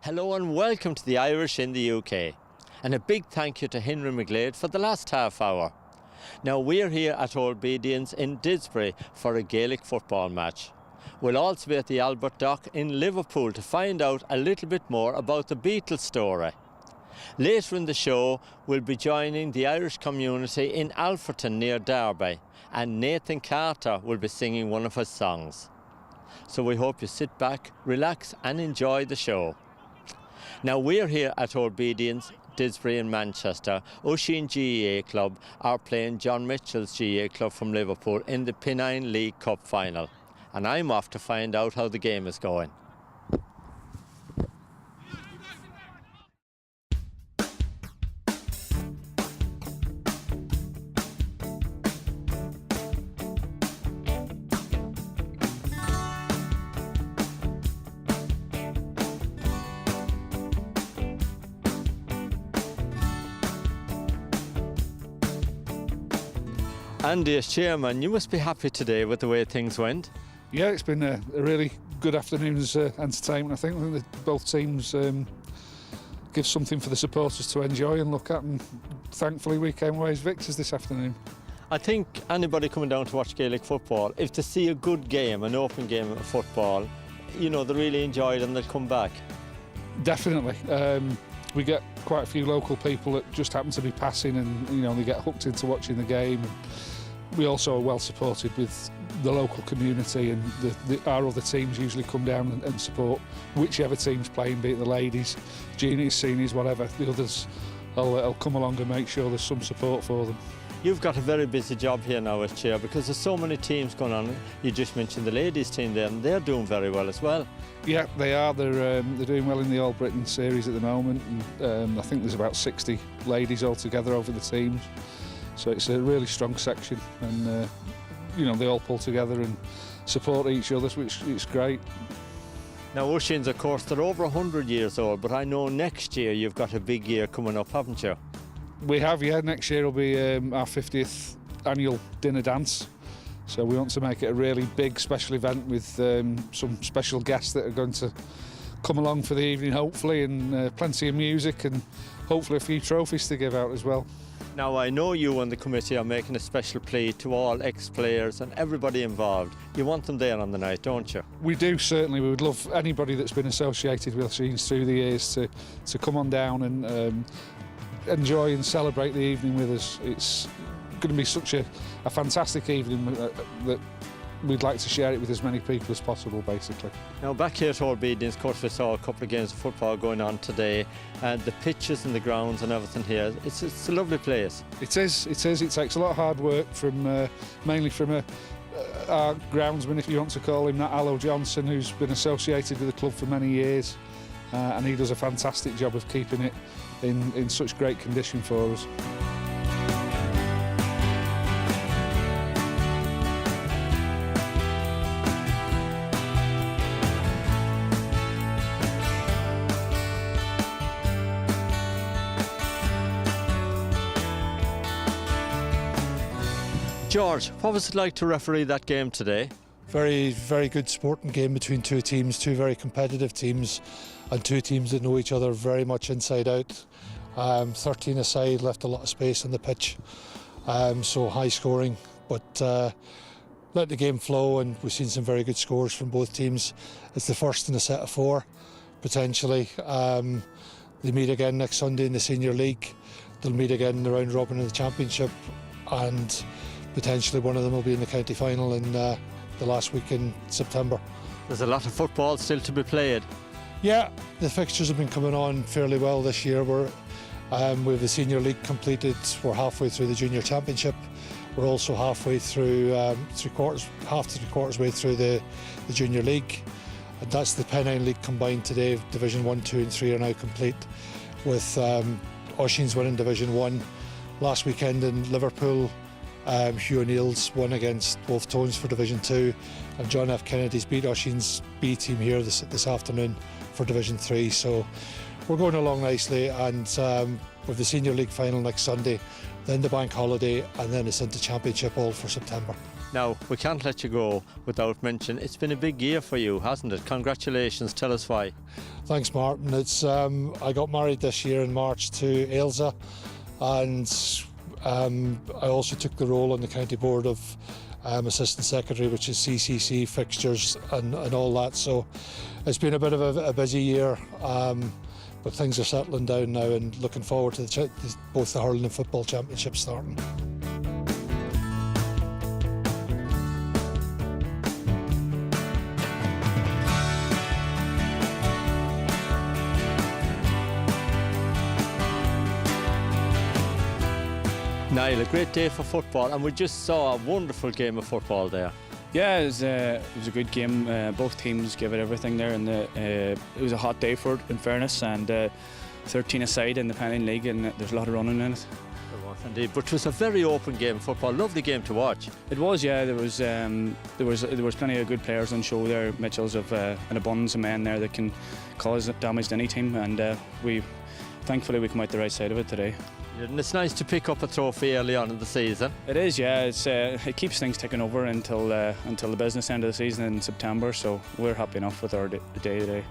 Hello and welcome to the Irish in the UK. And a big thank you to Henry McGlade for the last half hour. Now we're here at Obedience in Didsbury for a Gaelic football match. We'll also be at the Albert Dock in Liverpool to find out a little bit more about the Beatles story. Later in the show, we'll be joining the Irish community in Alfreton near Derby, and Nathan Carter will be singing one of his songs. So we hope you sit back, relax and enjoy the show. Now we're here at Obedience, Didsbury in Manchester. Oisin GAA Club are playing John Mitchell's GAA Club from Liverpool in the Pennine League Cup final. And I'm off to find out how the game is going. Andy, as chairman, you must be happy today with the way things went. Yeah, it's been a really good afternoon's entertainment. I think that both teams give something for the supporters to enjoy and look at, and thankfully we came away as victors this afternoon. I think anybody coming down to watch Gaelic football, if they see a good game, an open game of football, you know, they really enjoy it and they'll come back. Definitely. We get quite a few local people that just happen to be passing, and you know, they get hooked into watching the game. We also are well supported with the local community, and our other teams usually come down and support whichever team's playing, be it the ladies, juniors, seniors, whatever. The others will come along and make sure there's some support for them. You've got a very busy job here now as chair because there's so many teams going on. You just mentioned the ladies team there, and they're doing very well as well. Yeah, they are. They're doing well in the All Britain series at the moment, and I think there's about 60 ladies altogether over the teams. So it's a really strong section, and you know, they all pull together and support each other, which is great. Now Oisin's, of course, they're over 100 years old, but I know next year you've got a big year coming up, haven't you? We have, yeah. Next year will be our 50th annual dinner dance. So we want to make it a really big special event with some special guests that are going to come along for the evening, hopefully, and plenty of music and hopefully a few trophies to give out as well. Now I know you and the committee are making a special plea to all ex-players and everybody involved. You want them there on the night, don't you? We do, certainly. We would love anybody that's been associated with Oisin's through the years to come on down and enjoy and celebrate the evening with us. It's going to be such a fantastic evening that we'd like to share it with as many people as possible, basically. Now back here at Obedience, of course, we saw a couple of games of football going on today, and the pitches and the grounds and everything here, it's a lovely place. It is. It takes a lot of hard work from mainly from our groundsman, if you want to call him that, Allo Johnson, who's been associated with the club for many years, and he does a fantastic job of keeping it in such great condition for us. George, what was it like to referee that game today? Very, very good sporting game between two teams, two very competitive teams, and two teams that know each other very much inside out. 13 aside, left a lot of space on the pitch, so high scoring, but let the game flow, and we've seen some very good scores from both teams. It's the first in a set of 4, potentially. They meet again next Sunday in the Senior League. They'll meet again in the round robin in the Championship, and potentially one of them will be in the county final in the last week in September. There's a lot of football still to be played. Yeah, the fixtures have been coming on fairly well this year. We have the Senior League completed. We're halfway through the Junior Championship. We're also halfway through, half to 3/4 way through the Junior League. And that's the Pennine League combined today. Division 1, 2 and 3 are now complete, with Oisin's winning Division 1 last weekend in Liverpool. Hugh O'Neill's won against Wolf Tones for Division 2, and John F. Kennedy's beat Oisin's B team here this afternoon for Division 3. So we're going along nicely, and with the Senior League final next Sunday, then the bank holiday, and then it's into Championship all for September. Now, we can't let you go without mention it's been a big year for you, hasn't it? Congratulations, tell us why. Thanks, Martin. It's I got married this year in March to Ailsa, and I also took the role on the county board of assistant secretary, which is CCC fixtures and all that. So it's been a bit of a busy year, but things are settling down now, and looking forward to both the hurling and football championships starting. Niall, a great day for football, and we just saw a wonderful game of football there. Yeah, it was a good game. Both teams gave it everything there, and it was a hot day for it, in fairness, and 13 aside in the Pennine League, and there's a lot of running in it. It was indeed, but it was a very open game of football. Lovely game to watch. It was, yeah. There was plenty of good players on show there. Mitchell's have an abundance of men there that can cause damage to any team, and thankfully we come out the right side of it today. And it's nice to pick up a trophy early on in the season. It is, yeah. It keeps things ticking over until the business end of the season in September. So we're happy enough with our day today.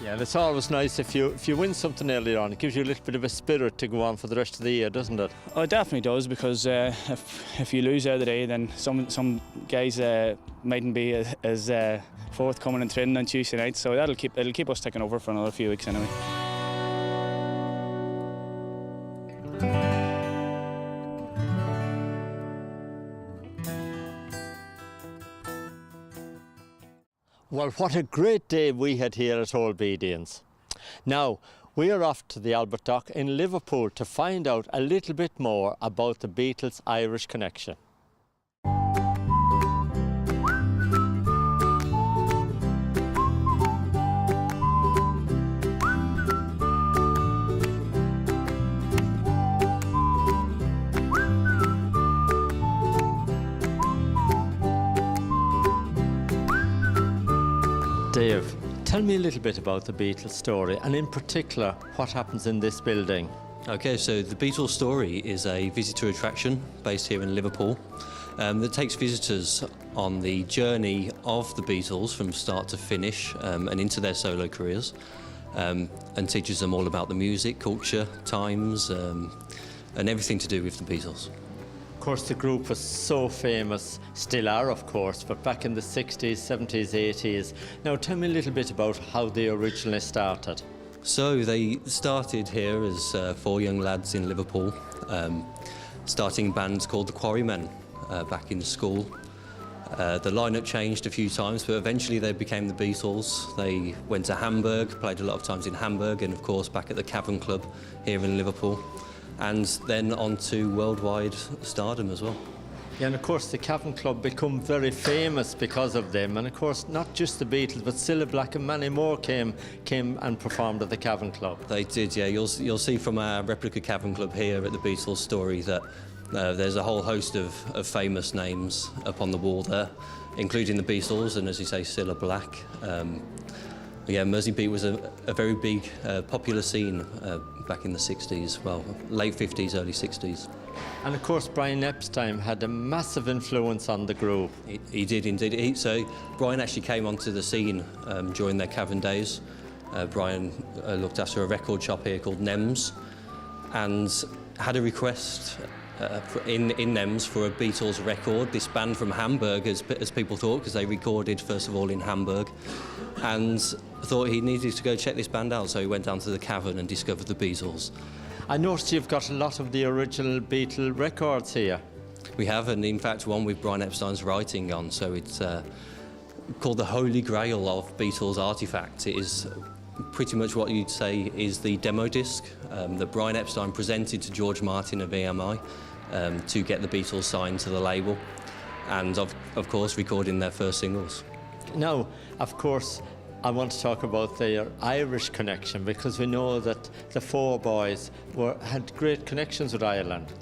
Yeah, and it's always nice if you win something early on. It gives you a little bit of a spirit to go on for the rest of the year, doesn't it? Oh, it definitely does, because if you lose out of the day, then some guys mightn't be as forthcoming in training on Tuesday night. So it'll keep us ticking over for another few weeks anyway. Well, what a great day we had here at Obedience. Now, we are off to the Albert Dock in Liverpool to find out a little bit more about the Beatles' Irish connection. Dave, tell me a little bit about the Beatles story, and in particular, what happens in this building. Okay, so the Beatles story is a visitor attraction based here in Liverpool that takes visitors on the journey of the Beatles from start to finish and into their solo careers, and teaches them all about the music, culture, times, and everything to do with the Beatles. Of course, the group was so famous, still are of course, but back in the 60s, 70s, 80s. Now tell me a little bit about how they originally started. So they started here as 4 young lads in Liverpool, starting bands called the Quarrymen back in school. The lineup changed a few times, but eventually they became the Beatles. They went to Hamburg, played a lot of times in Hamburg, and of course back at the Cavern Club here in Liverpool, and then on to worldwide stardom as well. Yeah, and of course the Cavern Club become very famous because of them, and of course not just the Beatles but Cilla Black and many more came and performed at the Cavern Club. They did, yeah. You'll see from our replica Cavern Club here at the Beatles story that there's a whole host of famous names up on the wall there, including the Beatles and, as you say, Cilla Black. Yeah, Mersey Beat was a very big popular scene back in the 60s, well, late 50s, early 60s. And of course Brian Epstein had a massive influence on the group. He did indeed. So Brian actually came onto the scene during their Cavern days. Brian looked after a record shop here called Nems and had a request in Nems for a Beatles record, this band from Hamburg, as people thought, because they recorded first of all in Hamburg, and thought he needed to go check this band out, so he went down to the Cavern and discovered the Beatles. I noticed you've got a lot of the original Beatle records here. We have, and in fact one with Brian Epstein's writing on, so it's called the Holy Grail of Beatles artifacts. It is pretty much what you'd say is the demo disc that Brian Epstein presented to George Martin of EMI to get the Beatles signed to the label, and of course recording their first singles. Now, of course, I want to talk about their Irish connection, because we know that the 4 boys had great connections with Ireland.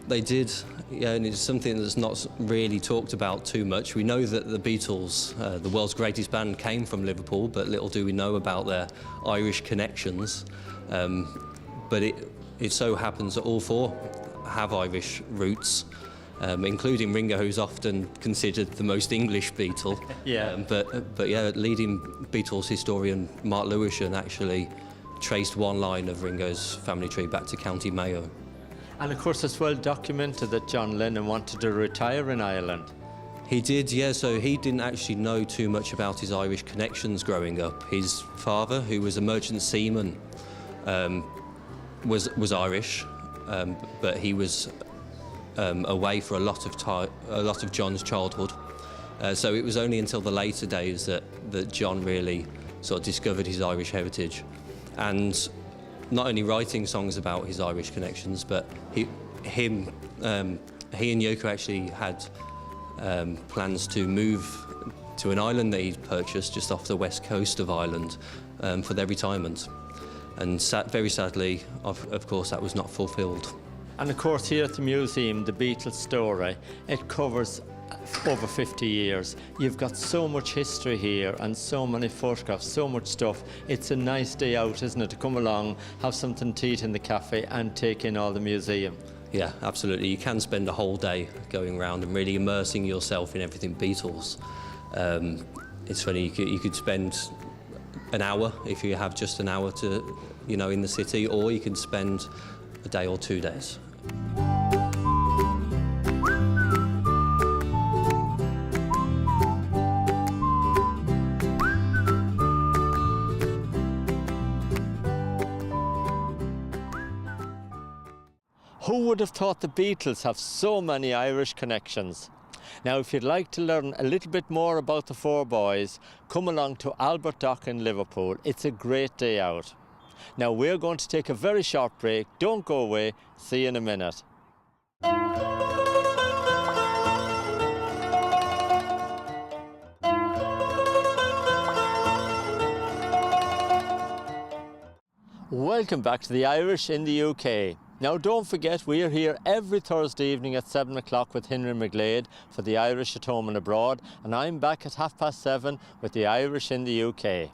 They did, yeah, and it's something that's not really talked about too much. We know that the Beatles, the world's greatest band, came from Liverpool, but little do we know about their Irish connections. But it so happens that all 4 have Irish roots. including Ringo, who's often considered the most English Beatle. Yeah. But yeah, leading Beatles historian Mark Lewisham actually traced one line of Ringo's family tree back to County Mayo. And of course it's well documented that John Lennon wanted to retire in Ireland. He did, yeah, so he didn't actually know too much about his Irish connections growing up. His father, who was a merchant seaman, was Irish, but he was away for a lot of John's childhood. So it was only until the later days that John really sort of discovered his Irish heritage. And not only writing songs about his Irish connections, but he and Yoko actually had plans to move to an island that he'd purchased just off the west coast of Ireland for their retirement. And very sadly, of course, that was not fulfilled. And of course here at the museum, the Beatles story, it covers over 50 years. You've got so much history here and so many photographs, so much stuff. It's a nice day out, isn't it, to come along, have something to eat in the cafe and take in all the museum. Yeah, absolutely. You can spend a whole day going around and really immersing yourself in everything Beatles. It's funny, you could spend an hour if you have just an hour to, in the city, or you can spend a day or 2 days. Who would have thought the Beatles have so many Irish connections? Now, if you'd like to learn a little bit more about the four boys, come along to Albert Dock in Liverpool. It's a great day out. Now, we're going to take a very short break. Don't go away. See you in a minute. Welcome back to the Irish in the UK. Now don't forget, we are here every Thursday evening at 7 o'clock with Henry McGlade for the Irish at home and abroad, and I'm back at 7:30 with the Irish in the UK.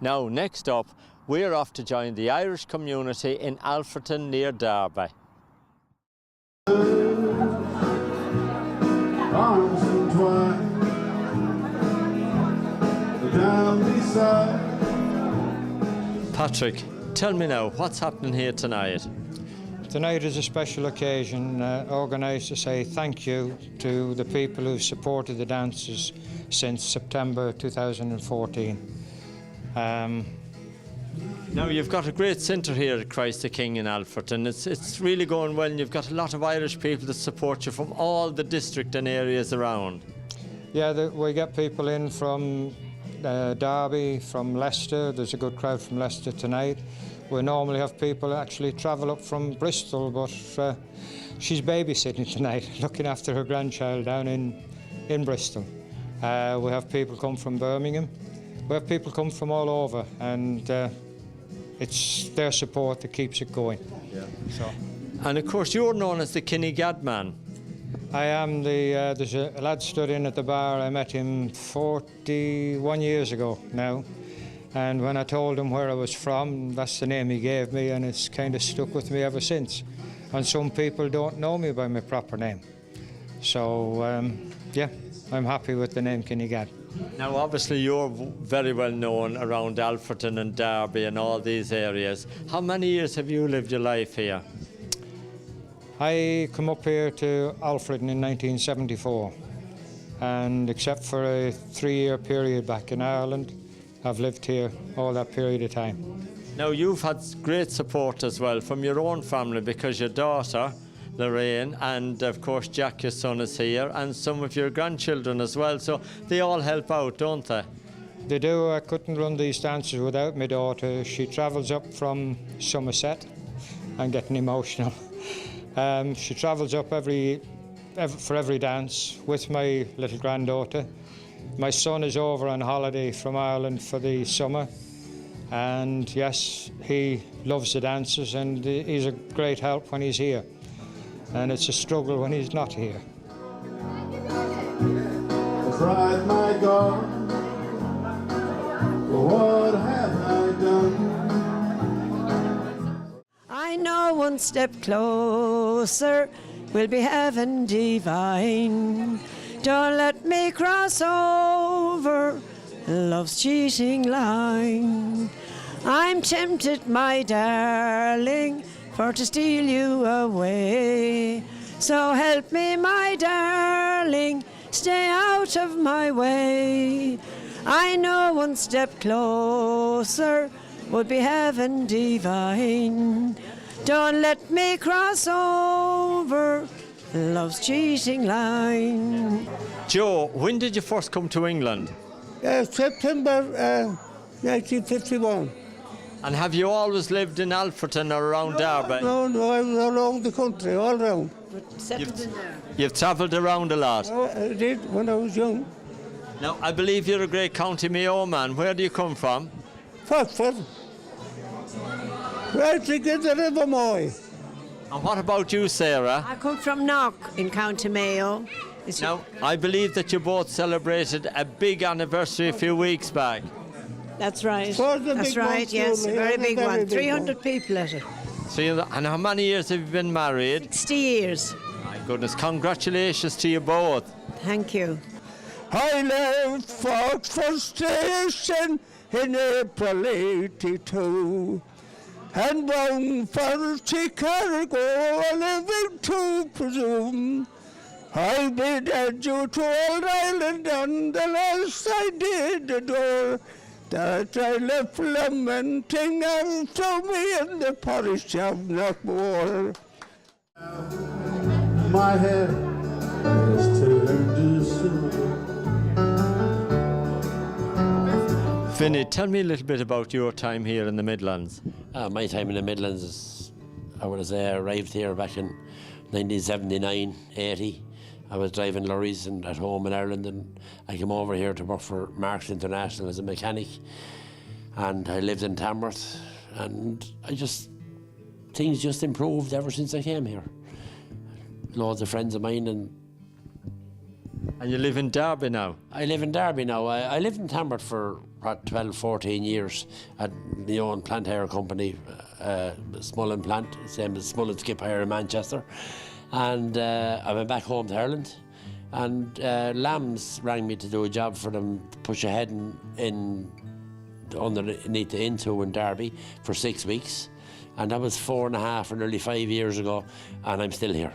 Now next up, we're off to join the Irish community in Alfreton near Derby. Arms entwined down beside. Patrick, tell me now, what's happening here tonight? Tonight is a special occasion organised to say thank you to the people who've supported the dancers since September 2014. Now you've got a great centre here at Christ the King in Alfreton. It's really going well, and you've got a lot of Irish people that support you from all the district and areas around. Yeah, we get people in from Derby, from Leicester. There's a good crowd from Leicester tonight. We normally have people actually travel up from Bristol, but she's babysitting tonight, looking after her grandchild down in Bristol. We have people come from Birmingham. We have people come from all over, and it's their support that keeps it going. Yeah. So. And of course, you're known as the Kinnegad man. I am there's a lad stood in at the bar. I met him 41 years ago now. And when I told him where I was from, that's the name he gave me, and it's kind of stuck with me ever since. And some people don't know me by my proper name. So, yeah, I'm happy with the name Kinnegad. Now, obviously, you're very well known around Alfreton and Derby and all these areas. How many years have you lived your life here? I come up here to Alfreton in 1974, and except for a 3-year period back in Ireland, I've lived here all that period of time. Now, you've had great support as well from your own family, because your daughter, Lorraine, and of course Jack, your son, is here, and some of your grandchildren as well, so they all help out, don't they? They do. I couldn't run these dances without my daughter. She travels up from Somerset. I'm getting emotional. She travels up for every dance with my little granddaughter. My son is over on holiday from Ireland for the summer, and yes, he loves the dances, and he's a great help when he's here, and it's a struggle when he's not here. Cried my God, what have I done? I know one step closer will be heaven divine. Don't let me cross over love's cheating line. I'm tempted, my darling, for to steal you away. So help me, my darling, stay out of my way. I know one step closer would be heaven divine. Don't let me cross over love's cheating line. Joe, when did you first come to England? September 1951. And have you always lived in Alfreton or around Derby? No, I was around the country, all around. You've travelled around a lot. I did when I was young. Now, I believe you're a great County Mayo man. Where do you come from? Foxford. Right together in the Moy. And what about you, Sarah? I come from Knock in County Mayo. Now, I believe that you both celebrated a big anniversary a few weeks back. That's right. So the That's big right, one, yes, a truly, very and a big very one. big 300 people at it. So, and how many years have you been married? 60 years. My goodness, congratulations to you both. Thank you. I left Foxford Station in April 82 and bound for Chicago, living to presume. I bid adieu to old Ireland and the last I did adore, that I left lamenting after me in the parish of Knockmore. My hair is turned to silver. Vinny, tell me a little bit about your time here in the Midlands. My time in the Midlands is, I would say, I arrived here back in 1979, 80. I was driving lorries and at home in Ireland, and I came over here to work for Marks International as a mechanic, and I lived in Tamworth, and things just improved ever since I came here. Loads of friends of mine, and you live in Derby now? I live in Derby now. I lived in Tamworth for 12, 14 years at my own plant hire company, Smullen Plant, same as Smullen Skip Hire in Manchester. And I went back home to Ireland, and Lambs rang me to do a job for them, push ahead in underneath the Into in Derby for 6 weeks, and that was 4.5 or nearly 5 years ago, and I'm still here.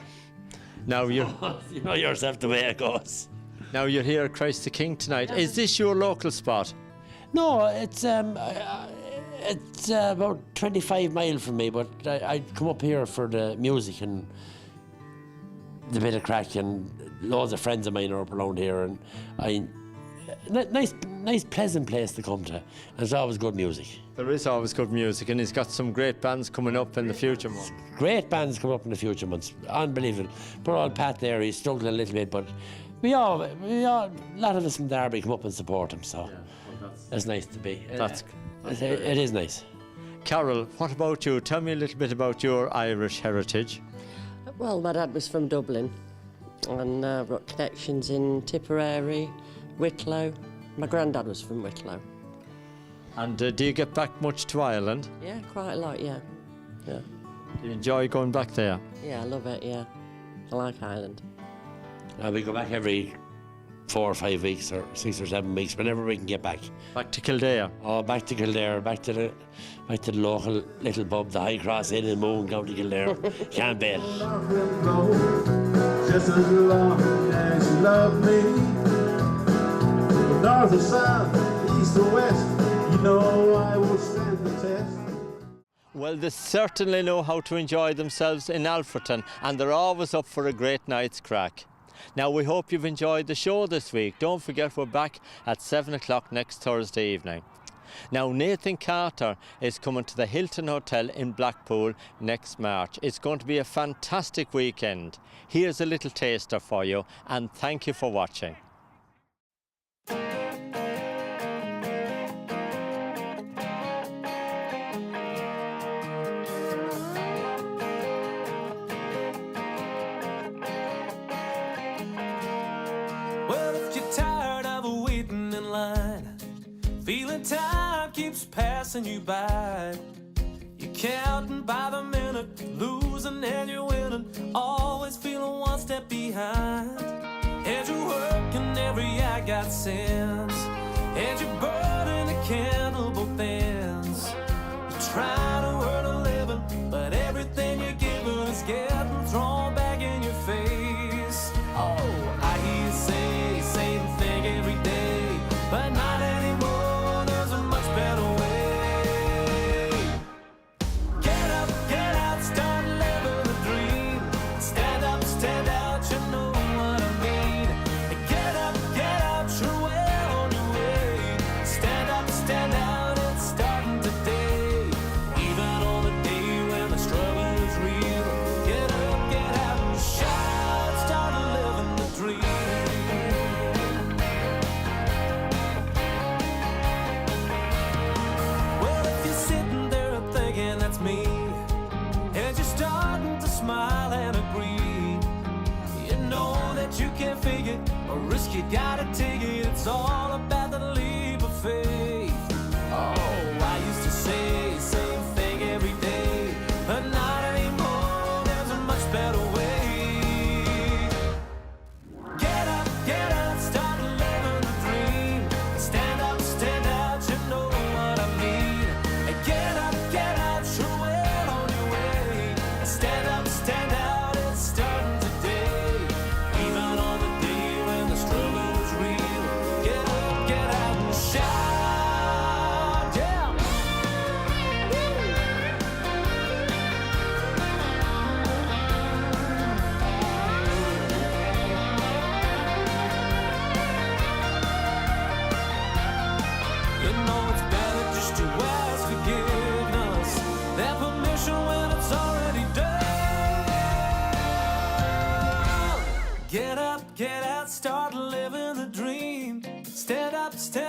Now you're you know yourself the way it goes. Now you're here at Christ the King tonight. Is this your local spot? No, it's about 25 miles from me, but I come up here for the music and the bit of crack, and loads of friends of mine are up around here, and nice pleasant place to come to, and there's always good music. There is always good music, and he's got some great bands coming up in the future months. Great bands coming up in the future months, unbelievable. Poor old Pat there, he's struggling a little bit, but we all, a lot of us from Derby come up and support him, so it's nice to be. It is nice. Carol, what about you? Tell me a little bit about your Irish heritage. Well, my dad was from Dublin, and I've got connections in Tipperary, Wicklow. My granddad was from Wicklow. And do you get back much to Ireland? Yeah, quite a lot, yeah. Do you enjoy going back there? Yeah, I love it, yeah. I like Ireland. We go back every 4 or 5 weeks, or 6 or 7 weeks, whenever we can get back. Back to Kildare? Oh, back to Kildare, back to the local little pub, the High Cross Inn in Moon, County Kildare. Can't beat it. Just as long as you love me, north or south, east or west, you know I will stand the test. Well, they certainly know how to enjoy themselves in Alfreton, and they're always up for a great night's crack. Now, we hope you've enjoyed the show this week. Don't forget we're back at 7 o'clock next Thursday evening. Now, Nathan Carter is coming to the Hilton Hotel in Blackpool next March. It's going to be a fantastic weekend. Here's a little taster for you, and thank you for watching. Well, if you're tired of waiting in line, feeling time keeps passing you by, you counting by the minute, losing and you're winning, always feeling one step behind. And you're working every I got sense, and you're burning the candle both ends. You're trying to earn a living, but everything you're giving is getting thrown back in your face. Oh, I hear you say same thing every day, but not anymore, there's a much better way. Get up, get out, start living the dream. Stand up, stand out, you know what I mean. Get up, get out, you're well on your way. Stand up, stand out, it's starting today. Even on the day when the struggle is real, get up, get out, and shout, start living the dream. Well, if you're sitting there thinking that's me, and you're starting to smile and agree, you know that you can't fake it, or risk you gotta take it. It's all about the leap of faith. Oh, I used to say same thing every day, but not anymore, there's a much better way. Get up, get out, start living the dream. Stand up, stand out, you know what I mean. Get up, get out, you're well on your way. Stand up, stand out, it's starting today. Even on the day when the struggle is real, get up, get out, and shout, yeah. You know it's better just to ask forgiveness than permission when it's already done. Get up, get out, start living the dream. Stand up, stand